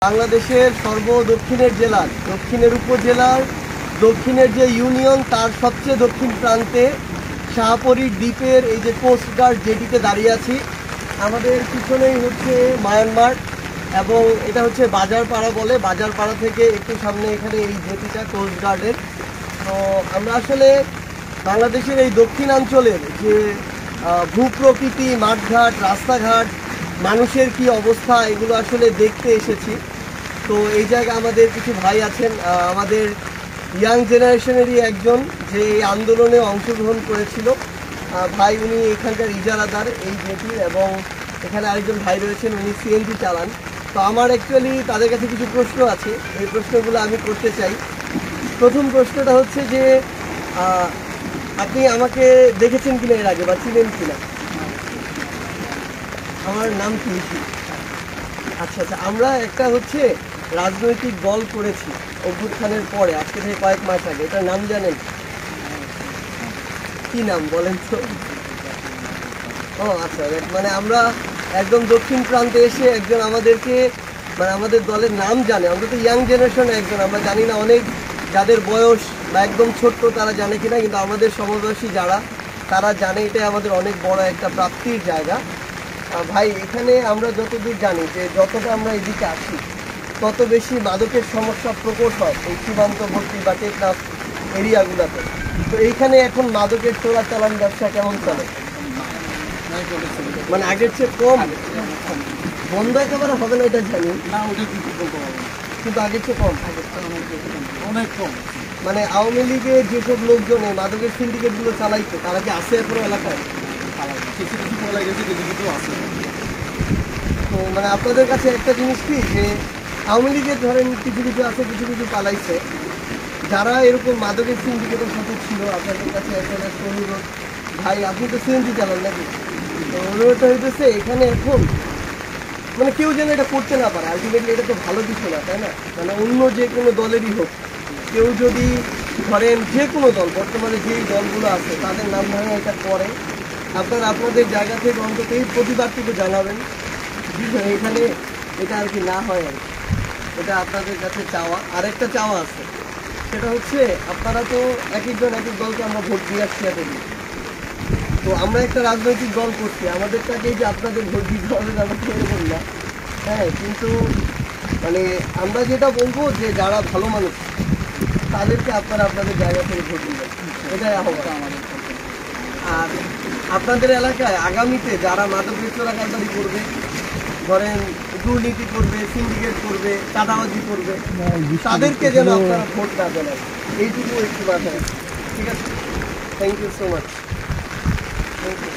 বাংলাদেশের সর্বদক্ষিণের জেলার দক্ষিণের উপজেলার দক্ষিণের যে ইউনিয়ন তার সবচেয়ে দক্ষিণ প্রান্তে শাহপরীর দ্বীপের এই যে কোস্টগার্ড জেটিতে দাঁড়িয়ে আছি। আমাদের পিছনেই হচ্ছে মায়ানমার এবং এটা হচ্ছে বাজারপাড়া বলে। বাজারপাড়া থেকে একটু সামনে এখানে এই জেটিটা কোস্টগার্ডের। তো আমরা আসলে বাংলাদেশের এই দক্ষিণাঞ্চলের যে ভূপ্রকৃতি, মাঠঘাট, রাস্তাঘাট, মানুষের কি অবস্থা এগুলো আসলে দেখতে এসেছি। তো এই জায়গায় আমাদের কিছু ভাই আছেন, আমাদের ইয়াং জেনারেশনেরই একজন যে এই আন্দোলনে অংশগ্রহণ করেছিল ভাই, উনি এখানকার ইজারাদার এই জেটির, এবং এখানে আরেকজন ভাই রয়েছেন উনি সিএনজি চালান। তো আমার অ্যাকচুয়ালি তাদের কাছে কিছু প্রশ্ন আছে, এই প্রশ্নগুলো আমি করতে চাই। প্রথম প্রশ্নটা হচ্ছে যে আপনি আমাকে দেখেছেন কিনা এর আগে বা চিনেন কিনা? আমার নাম কি? আচ্ছা আচ্ছা, আমরা একটা হচ্ছে রাজনৈতিক দল করেছি অভ্যুত্থানের পরে, আজকে থেকে কয়েক মাস আগে। এটার নাম জানেন? কি নাম বলেন তো? ও আচ্ছা, মানে আমরা একদম দক্ষিণ প্রান্তে এসে একজন আমাদেরকে, মানে আমাদের দলের নাম জানে, অন্তত ইয়াং জেনারেশন একজন, আমরা জানি না অনেক যাদের বয়স বা একদম ছোট্ট তারা জানে কিনা, কিন্তু আমাদের সমবয়সী যারা তারা জানে। এটাই আমাদের অনেক বড় একটা প্রাপ্তির জায়গা। ভাই, এখানে আমরা যতদূর জানি যে যতটা আমরা এদিকে আসি তত বেশি মাদকের সমস্যা প্রকট হয় এই সীমান্তবর্তী বা টেকনাফ এরিয়াগুলোতে। তো এইখানে এখন মাদকের চোরাচালান ব্যবসা কেমন চলে? মানে আগের চেয়ে কম? বন্ধ একেবারে হবে না এটা জানি না, ওটা কিন্তু আগের চেয়ে কম, অনেক কম। মানে আওয়ামী লীগের যেসব লোকজন এই মাদকের সিন্ডিকেটগুলো চালাইতো তারা কি আছে এখনো এলাকায়? কিছু কিছু চলে গেছে, কিছু কিছু আছে। তো মানে আপনাদের কাছে একটা জিনিস কি, যে আওয়ামী লীগের ধরেন কিছু কিছু আছে, কিছু কিছু পালাইছে, যারা এরকম মাদকের সিন্ডিকেটের সাথে ছিল, আপনাদের কাছে একটা অনুরোধ, ভাই আপনি তো সিএনজি চালান নাকি, তো অনুরোধটা হইতেছে এখানে এখন মানে কেউ যেন এটা করতে না পারে। আলটিমেটলি এটা তো ভালো কিছু না, তাই না? মানে অন্য যে কোনো দলেরই হোক, কেউ যদি ধরেন যে কোনো দল, বর্তমানে যেই দলগুলো আছে তাদের নাম ধরে এটা করে, আপনারা আপনাদের জায়গা থেকে অন্তত এই প্রতিবাদটুকু জানাবেন এখানে এটা আর কি না হয়। আর এটা আপনাদের কাছে চাওয়া। আরেকটা চাওয়া আছে, সেটা হচ্ছে আপনারা তো এক একজন এক এক দলকে আমরা ভোট দিয়ে আসছি এতদিন। তো আমরা একটা রাজনৈতিক দল করছি, আমাদেরটাকেই যে আপনাদের ভোট দিতে হবে আমরা এরকম না, হ্যাঁ। কিন্তু মানে আমরা যেটা বলবো যে যারা ভালো মানুষ তাদেরকে আপনারা আপনাদের জায়গা থেকে ভোট দিবেন, এটাই আহ্বান আমাদের। আর আপনাদের এলাকায় আগামীতে যারা মাদকের চোরাকারবারি করবে, ধরেন দুর্নীতি করবে, সিন্ডিকেট করবে, চাঁদাবাজি করবে, তাদেরকে যেন আপনারা ভোট না দেন, এইটুকু একটু মাথায়। ঠিক আছে, thank you so much. Thank you.